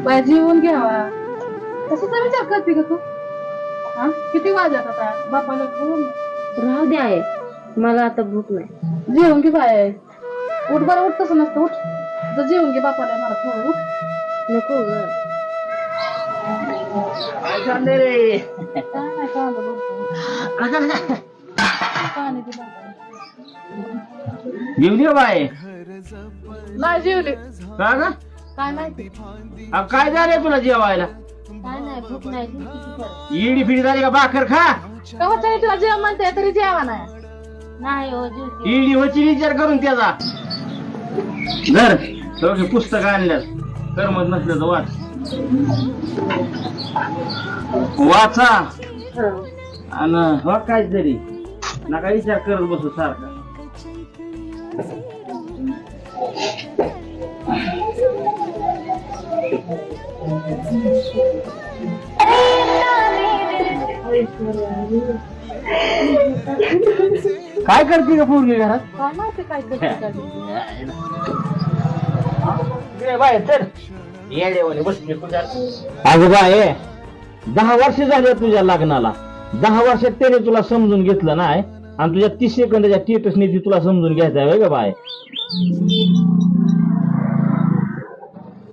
Bye जेवून घ्यावा कशाचा विचार करते का तू? हा किती वाजत आता बापाला फोन राहू दे आहे, मला आता भूक नाही. जेवून घे बाय. उठ बरं, उठ तसं नसतं, उठ जर जेवून घे बापाला मला थोडं उठ. नको ग. काय चाललंय रे? काय नाही कांदा भरतो. पाणी दे बापाला. जेवली का बाय? नाही जेवली. का ग? काय माहिती काय झालंय तुला जेवायला? काय नाही, भूक नाही. तू किती कर. इडी फिडी झाली का? भाकर खा. कवाच्या तुला जेवण म्हणते तरी जेवा नाही. नाही हो, जेवते. इडी होची विचार करून त्याचा धर थोडं पुस्तक आणलं करमत नसलं तर वाचा आणि हो काय तरी नका विचार करत बसू सारखा. काय करते का पोरगी घरात? काय माहिती काय करते काय. बाय चल येडेवाने बसले तुझ्या. अगं बाय 10 वर्ष झाले तुझ्या लग्नाला. 10 वर्षात त्याने तुला समजून घेतलं नाही आणि तुझ्या 30 सेकंदाच्या स्टेटसने ती तुला समजून घ्यायचं आहे का बाय?